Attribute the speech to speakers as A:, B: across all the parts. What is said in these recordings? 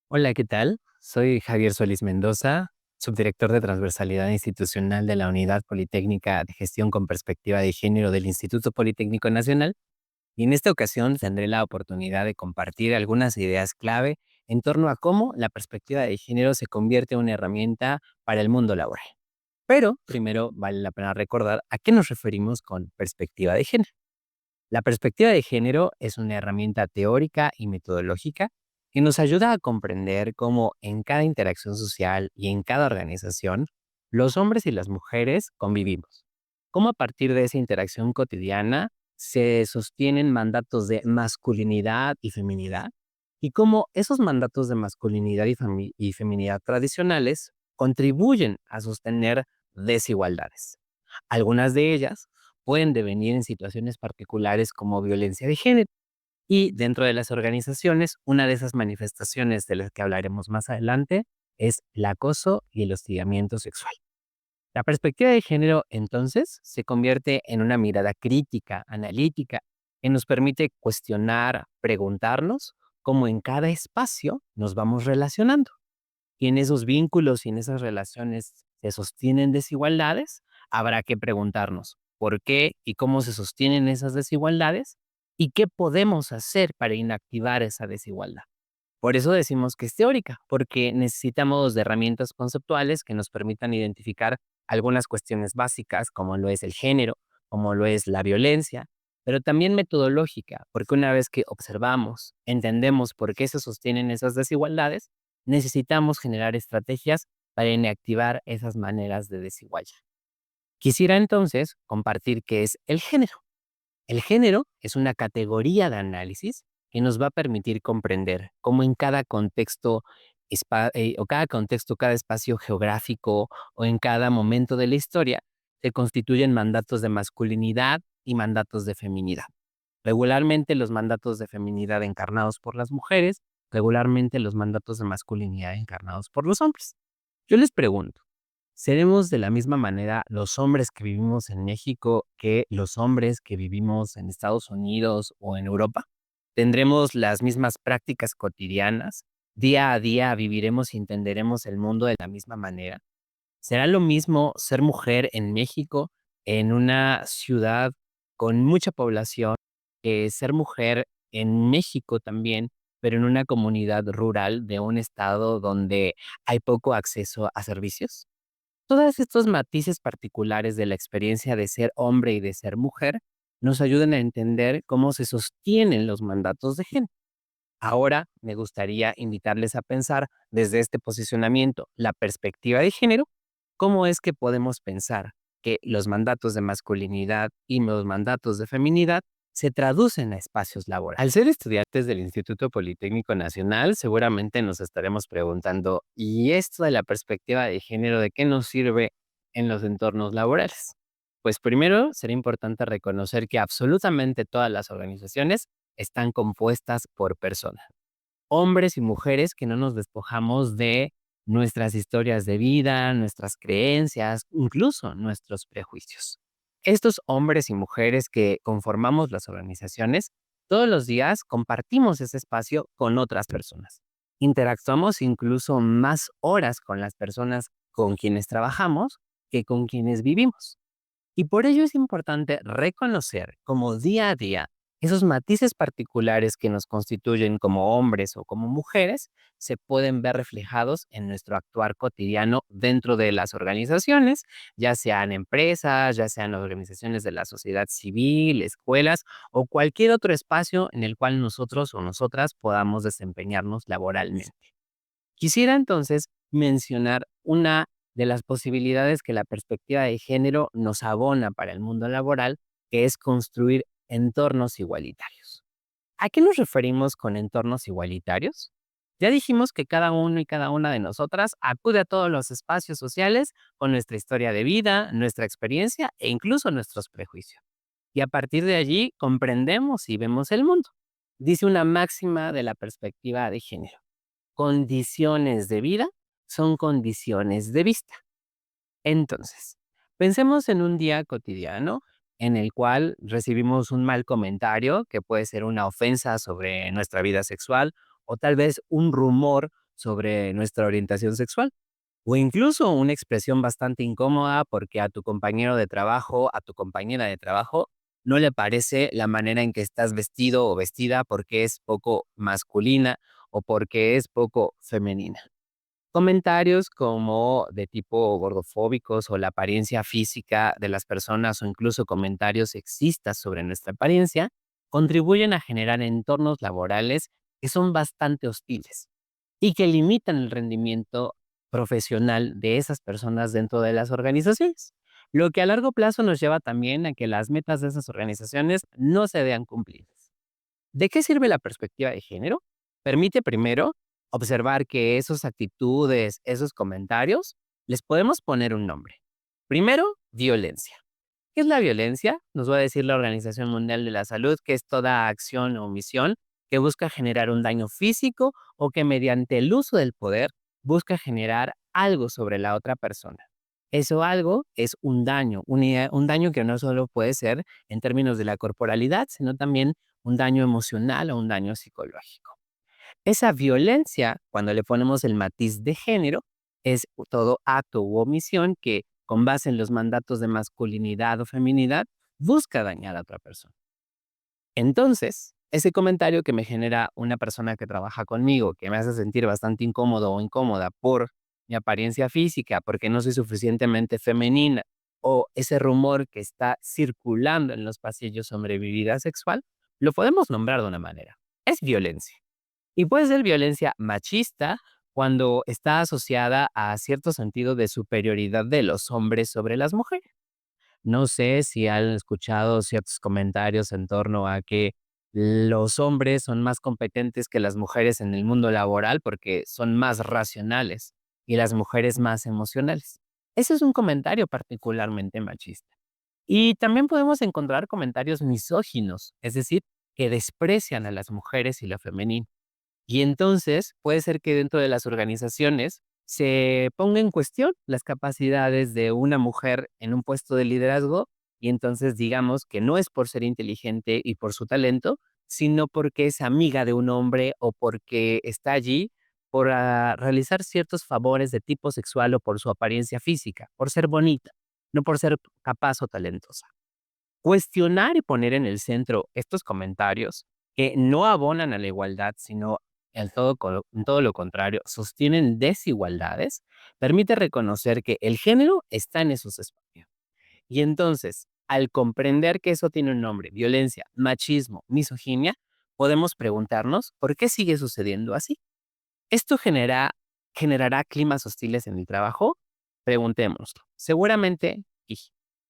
A: Hola, ¿qué tal? Soy Javier Solís Mendoza, subdirector de Transversalidad Institucional de la Unidad Politécnica de Gestión con Perspectiva de Género del Instituto Politécnico Nacional, y en esta ocasión tendré la oportunidad de compartir algunas ideas clave en torno a cómo la perspectiva de género se convierte en una herramienta para el mundo laboral. Pero primero vale la pena recordar a qué nos referimos con perspectiva de género. La perspectiva de género es una herramienta teórica y metodológica que nos ayuda a comprender cómo en cada interacción social y en cada organización los hombres y las mujeres convivimos. Cómo a partir de esa interacción cotidiana se sostienen mandatos de masculinidad y feminidad y cómo esos mandatos de masculinidad y feminidad tradicionales contribuyen a sostener desigualdades. Algunas de ellas pueden devenir en situaciones particulares como violencia de género. Y dentro de las organizaciones, una de esas manifestaciones de las que hablaremos más adelante es el acoso y el hostigamiento sexual. La perspectiva de género, entonces, se convierte en una mirada crítica, analítica, que nos permite cuestionar, preguntarnos cómo en cada espacio nos vamos relacionando. Y en esos vínculos y en esas relaciones se sostienen desigualdades, habrá que preguntarnos por qué y cómo se sostienen esas desigualdades y qué podemos hacer para inactivar esa desigualdad. Por eso decimos que es teórica, porque necesitamos de herramientas conceptuales que nos permitan identificar algunas cuestiones básicas, como lo es el género, como lo es la violencia, pero también metodológica, porque una vez que observamos, entendemos por qué se sostienen esas desigualdades, necesitamos generar estrategias para inactivar esas maneras de desigualdad. Quisiera entonces compartir qué es el género. El género es una categoría de análisis que nos va a permitir comprender cómo en cada contexto, cada espacio geográfico o en cada momento de la historia se constituyen mandatos de masculinidad y mandatos de feminidad. Regularmente los mandatos de feminidad encarnados por las mujeres, regularmente los mandatos de masculinidad encarnados por los hombres. Yo les pregunto, ¿seremos de la misma manera los hombres que vivimos en México que los hombres que vivimos en Estados Unidos o en Europa? ¿Tendremos las mismas prácticas cotidianas? ¿Día a día viviremos y entenderemos el mundo de la misma manera? ¿Será lo mismo ser mujer en México, en una ciudad con mucha población, que ser mujer en México también, pero en una comunidad rural de un estado donde hay poco acceso a servicios? Todos estos matices particulares de la experiencia de ser hombre y de ser mujer nos ayudan a entender cómo se sostienen los mandatos de género. Ahora me gustaría invitarles a pensar desde este posicionamiento, la perspectiva de género, cómo es que podemos pensar que los mandatos de masculinidad y los mandatos de feminidad se traducen a espacios laborales. Al ser estudiantes del Instituto Politécnico Nacional, seguramente nos estaremos preguntando, ¿y esto de la perspectiva de género de qué nos sirve en los entornos laborales? Pues primero, será importante reconocer que absolutamente todas las organizaciones están compuestas por personas, hombres y mujeres que no nos despojamos de nuestras historias de vida, nuestras creencias, incluso nuestros prejuicios. Estos hombres y mujeres que conformamos las organizaciones, todos los días compartimos ese espacio con otras personas. Interactuamos incluso más horas con las personas con quienes trabajamos que con quienes vivimos. Y por ello es importante reconocer como día a día esos matices particulares que nos constituyen como hombres o como mujeres se pueden ver reflejados en nuestro actuar cotidiano dentro de las organizaciones, ya sean empresas, ya sean organizaciones de la sociedad civil, escuelas o cualquier otro espacio en el cual nosotros o nosotras podamos desempeñarnos laboralmente. Quisiera entonces mencionar una de las posibilidades que la perspectiva de género nos abona para el mundo laboral, que es construir entornos igualitarios. ¿A qué nos referimos con entornos igualitarios? Ya dijimos que cada uno y cada una de nosotras acude a todos los espacios sociales con nuestra historia de vida, nuestra experiencia e incluso nuestros prejuicios. Y a partir de allí comprendemos y vemos el mundo. Dice una máxima de la perspectiva de género: condiciones de vida son condiciones de vista. Entonces, pensemos en un día cotidiano en el cual recibimos un mal comentario, que puede ser una ofensa sobre nuestra vida sexual, o tal vez un rumor sobre nuestra orientación sexual. O incluso una expresión bastante incómoda porque a tu compañero de trabajo, a tu compañera de trabajo, no le parece la manera en que estás vestido o vestida porque es poco masculina o porque es poco femenina. Comentarios como de tipo gordofóbicos o la apariencia física de las personas o incluso comentarios sexistas sobre nuestra apariencia contribuyen a generar entornos laborales que son bastante hostiles y que limitan el rendimiento profesional de esas personas dentro de las organizaciones, lo que a largo plazo nos lleva también a que las metas de esas organizaciones no se vean cumplidas. ¿De qué sirve la perspectiva de género? Permite primero observar que esas actitudes, esos comentarios, les podemos poner un nombre. Primero, violencia. ¿Qué es la violencia? Nos va a decir la Organización Mundial de la Salud que es toda acción o omisión que busca generar un daño físico o que mediante el uso del poder busca generar algo sobre la otra persona. Eso algo es un daño, un daño que no solo puede ser en términos de la corporalidad, sino también un daño emocional o un daño psicológico. Esa violencia, cuando le ponemos el matiz de género, es todo acto u omisión que, con base en los mandatos de masculinidad o feminidad, busca dañar a otra persona. Entonces, ese comentario que me genera una persona que trabaja conmigo, que me hace sentir bastante incómodo o incómoda por mi apariencia física, porque no soy suficientemente femenina, o ese rumor que está circulando en los pasillos sobre mi vida sexual, lo podemos nombrar de una manera. Es violencia. Y puede ser violencia machista cuando está asociada a cierto sentido de superioridad de los hombres sobre las mujeres. No sé si han escuchado ciertos comentarios en torno a que los hombres son más competentes que las mujeres en el mundo laboral porque son más racionales y las mujeres más emocionales. Ese es un comentario particularmente machista. Y también podemos encontrar comentarios misóginos, es decir, que desprecian a las mujeres y lo femenino. Y entonces puede ser que dentro de las organizaciones se ponga en cuestión las capacidades de una mujer en un puesto de liderazgo y entonces digamos que no es por ser inteligente y por su talento, sino porque es amiga de un hombre o porque está allí por realizar ciertos favores de tipo sexual o por su apariencia física, por ser bonita, no por ser capaz o talentosa. Cuestionar y poner en el centro estos comentarios que no abonan a la igualdad, sino en todo lo contrario, sostienen desigualdades, permite reconocer que el género está en esos espacios. Y entonces, al comprender que eso tiene un nombre, violencia, machismo, misoginia, podemos preguntarnos por qué sigue sucediendo así. ¿Esto generará climas hostiles en el trabajo? Preguntémonoslo. Seguramente, sí.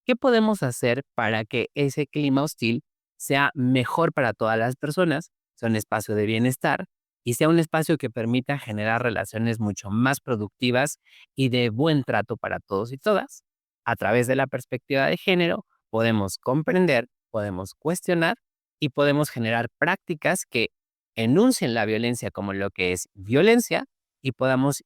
A: ¿Qué podemos hacer para que ese clima hostil sea mejor para todas las personas, sea un espacio de bienestar y sea un espacio que permita generar relaciones mucho más productivas y de buen trato para todos y todas? A través de la perspectiva de género, podemos comprender, podemos cuestionar y podemos generar prácticas que enuncien la violencia como lo que es violencia y podamos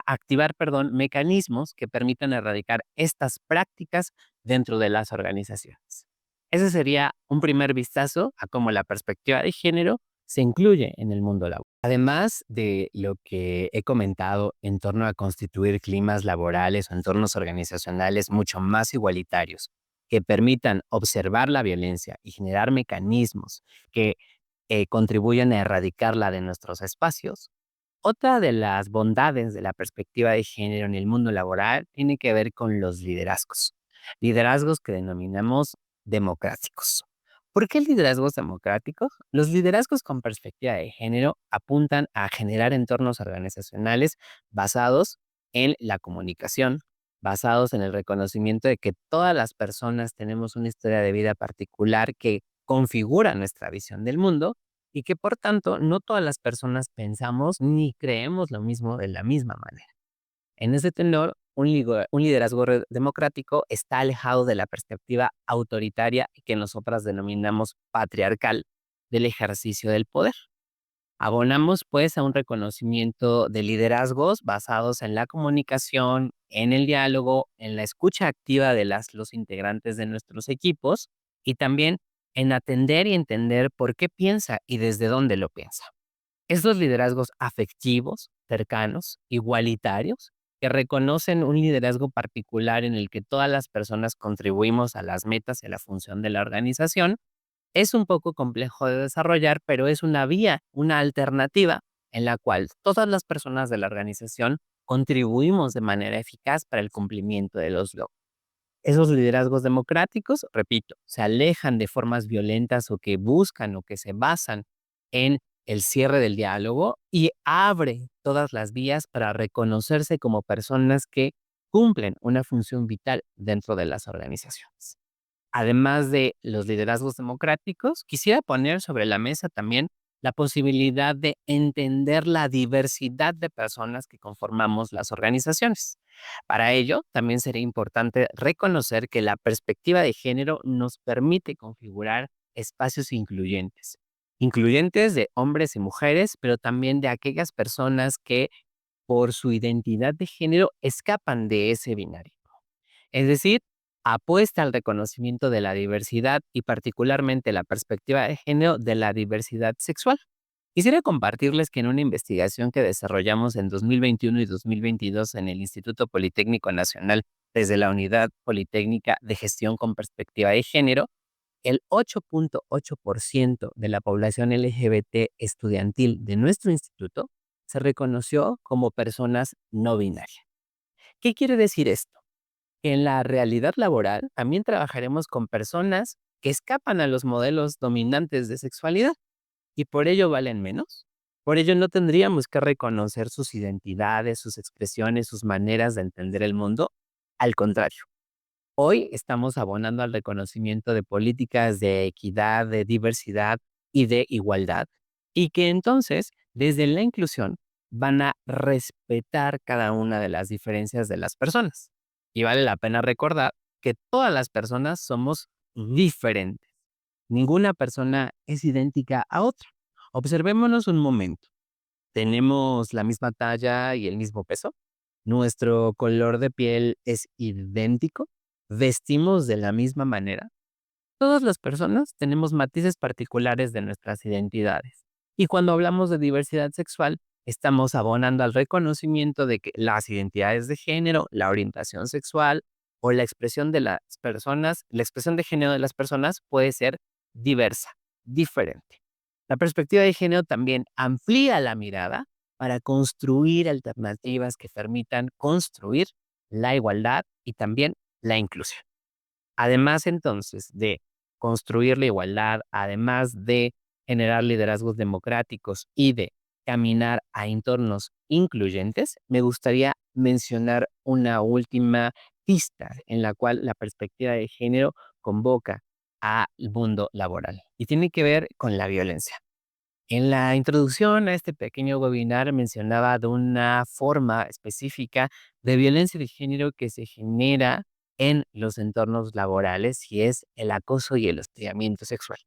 A: activar, perdón, mecanismos que permitan erradicar estas prácticas dentro de las organizaciones. Ese sería un primer vistazo a cómo la perspectiva de género se incluye en el mundo laboral. Además de lo que he comentado en torno a constituir climas laborales o entornos organizacionales mucho más igualitarios, que permitan observar la violencia y generar mecanismos que contribuyen a erradicarla de nuestros espacios. Otra de las bondades de la perspectiva de género en el mundo laboral tiene que ver con los liderazgos. Liderazgos que denominamos democráticos. ¿Por qué liderazgos democráticos? Los liderazgos con perspectiva de género apuntan a generar entornos organizacionales basados en la comunicación, basados en el reconocimiento de que todas las personas tenemos una historia de vida particular que configura nuestra visión del mundo y que por tanto no todas las personas pensamos ni creemos lo mismo de la misma manera. En ese tenor, un liderazgo democrático está alejado de la perspectiva autoritaria que nosotras denominamos patriarcal del ejercicio del poder. Abonamos pues a un reconocimiento de liderazgos basados en la comunicación, en el diálogo, en la escucha activa de los integrantes de nuestros equipos y también en atender y entender por qué piensa y desde dónde lo piensa. Estos liderazgos afectivos, cercanos, igualitarios, que reconocen un liderazgo particular en el que todas las personas contribuimos a las metas y a la función de la organización, es un poco complejo de desarrollar, pero es una vía, una alternativa en la cual todas las personas de la organización contribuimos de manera eficaz para el cumplimiento de los logros. Esos liderazgos democráticos, repito, se alejan de formas violentas o que buscan o que se basan en el cierre del diálogo y abre todas las vías para reconocerse como personas que cumplen una función vital dentro de las organizaciones. Además de los liderazgos democráticos, quisiera poner sobre la mesa también la posibilidad de entender la diversidad de personas que conformamos las organizaciones. Para ello, también sería importante reconocer que la perspectiva de género nos permite configurar espacios incluyentes, incluyentes de hombres y mujeres, pero también de aquellas personas que por su identidad de género escapan de ese binario. Es decir, apuesta al reconocimiento de la diversidad y particularmente la perspectiva de género de la diversidad sexual. Quisiera compartirles que en una investigación que desarrollamos en 2021 y 2022 en el Instituto Politécnico Nacional desde la Unidad Politécnica de Gestión con Perspectiva de Género, el 8.8% de la población LGBT estudiantil de nuestro instituto se reconoció como personas no binarias. ¿Qué quiere decir esto? En la realidad laboral también trabajaremos con personas que escapan a los modelos dominantes de sexualidad y por ello valen menos. Por ello no tendríamos que reconocer sus identidades, sus expresiones, sus maneras de entender el mundo. Al contrario, hoy estamos abonando al reconocimiento de políticas de equidad, de diversidad y de igualdad, y que entonces, desde la inclusión, van a respetar cada una de las diferencias de las personas. Y vale la pena recordar que todas las personas somos diferentes. Ninguna persona es idéntica a otra. Observémonos un momento. ¿Tenemos la misma talla y el mismo peso? ¿Nuestro color de piel es idéntico? ¿Vestimos de la misma manera? Todas las personas tenemos matices particulares de nuestras identidades. Y cuando hablamos de diversidad sexual, estamos abonando al reconocimiento de que las identidades de género, la orientación sexual o la expresión de las personas, la expresión de género de las personas puede ser diversa, diferente. La perspectiva de género también amplía la mirada para construir alternativas que permitan construir la igualdad y también la inclusión. Además, entonces, de construir la igualdad, además de generar liderazgos democráticos y de caminar a entornos incluyentes, me gustaría mencionar una última pista en la cual la perspectiva de género convoca al mundo laboral y tiene que ver con la violencia. En la introducción a este pequeño webinar mencionaba de una forma específica de violencia de género que se genera en los entornos laborales y es el acoso y el hostigamiento sexual.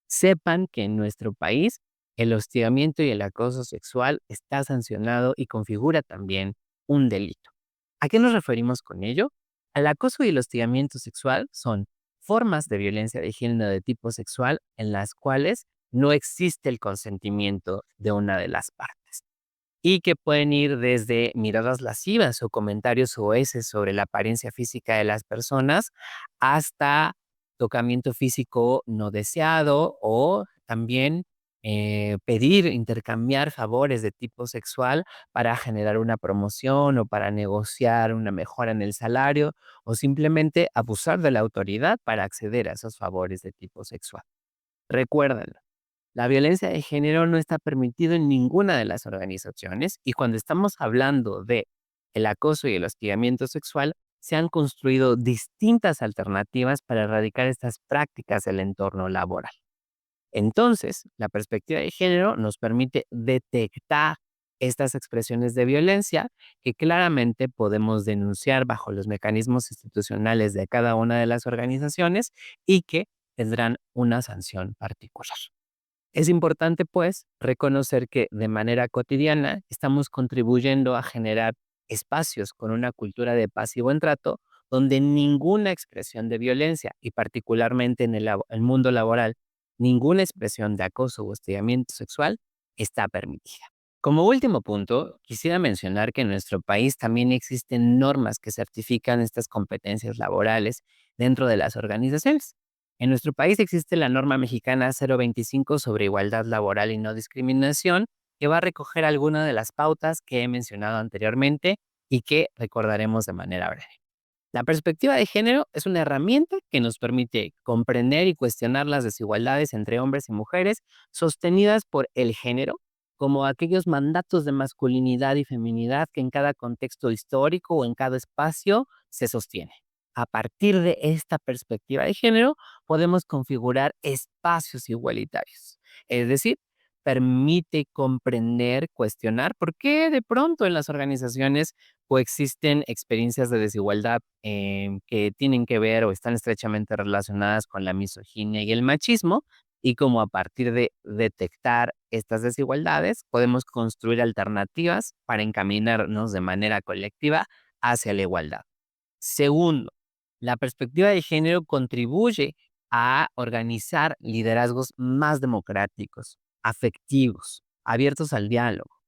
A: Sepan que en nuestro país el hostigamiento y el acoso sexual está sancionado y configura también un delito. ¿A qué nos referimos con ello? Al acoso y el hostigamiento sexual son formas de violencia de género de tipo sexual en las cuales no existe el consentimiento de una de las partes y que pueden ir desde miradas lascivas o comentarios soeces sobre la apariencia física de las personas hasta tocamiento físico no deseado o también pedir, intercambiar favores de tipo sexual para generar una promoción o para negociar una mejora en el salario o simplemente abusar de la autoridad para acceder a esos favores de tipo sexual. Recuérdalo. La violencia de género no está permitido en ninguna de las organizaciones y cuando estamos hablando de el acoso y el hostigamiento sexual, se han construido distintas alternativas para erradicar estas prácticas del entorno laboral. Entonces, la perspectiva de género nos permite detectar estas expresiones de violencia que claramente podemos denunciar bajo los mecanismos institucionales de cada una de las organizaciones y que tendrán una sanción particular. Es importante, pues, reconocer que de manera cotidiana estamos contribuyendo a generar espacios con una cultura de paz y buen trato, donde ninguna expresión de violencia, y particularmente en el mundo laboral, ninguna expresión de acoso o hostigamiento sexual está permitida. Como último punto, quisiera mencionar que en nuestro país también existen normas que certifican estas competencias laborales dentro de las organizaciones. En nuestro país existe la norma mexicana 025 sobre igualdad laboral y no discriminación, que va a recoger algunas de las pautas que he mencionado anteriormente y que recordaremos de manera breve. La perspectiva de género es una herramienta que nos permite comprender y cuestionar las desigualdades entre hombres y mujeres sostenidas por el género, como aquellos mandatos de masculinidad y feminidad que en cada contexto histórico o en cada espacio se sostiene. A partir de esta perspectiva de género, podemos configurar espacios igualitarios. Es decir, permite comprender, cuestionar por qué de pronto en las organizaciones coexisten experiencias de desigualdad que tienen que ver o están estrechamente relacionadas con la misoginia y el machismo, y cómo a partir de detectar estas desigualdades podemos construir alternativas para encaminarnos de manera colectiva hacia la igualdad. Segundo, la perspectiva de género contribuye a organizar liderazgos más democráticos, afectivos, abiertos al diálogo,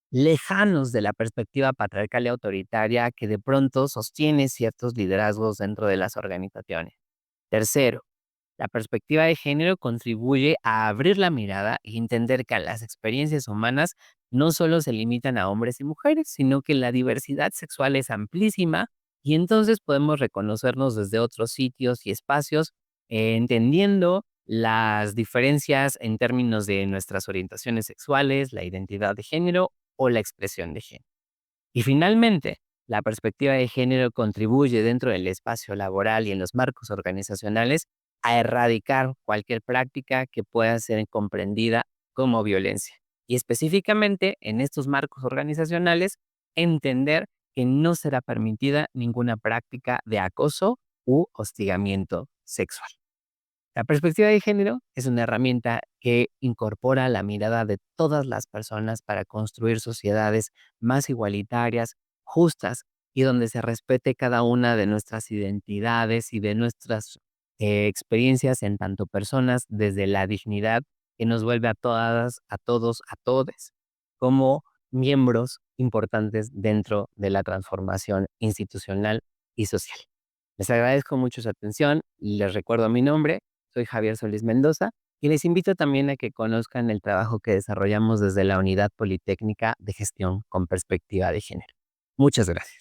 A: lejanos de la perspectiva patriarcal y autoritaria que de pronto sostiene ciertos liderazgos dentro de las organizaciones. Tercero, la perspectiva de género contribuye a abrir la mirada y entender que las experiencias humanas no solo se limitan a hombres y mujeres, sino que la diversidad sexual es amplísima y entonces podemos reconocernos desde otros sitios y espacios, entendiendo las diferencias en términos de nuestras orientaciones sexuales, la identidad de género o la expresión de género. Y finalmente, la perspectiva de género contribuye dentro del espacio laboral y en los marcos organizacionales a erradicar cualquier práctica que pueda ser comprendida como violencia. Y específicamente en estos marcos organizacionales, entender que no será permitida ninguna práctica de acoso u hostigamiento sexual. La perspectiva de género es una herramienta que incorpora la mirada de todas las personas para construir sociedades más igualitarias, justas y donde se respete cada una de nuestras identidades y de nuestras experiencias en tanto personas desde la dignidad que nos vuelve a todas, a todos, a todes, como miembros importantes dentro de la transformación institucional y social. Les agradezco mucho su atención, les recuerdo mi nombre, soy Javier Solís Mendoza y les invito también a que conozcan el trabajo que desarrollamos desde la Unidad Politécnica de Gestión con Perspectiva de Género. Muchas gracias.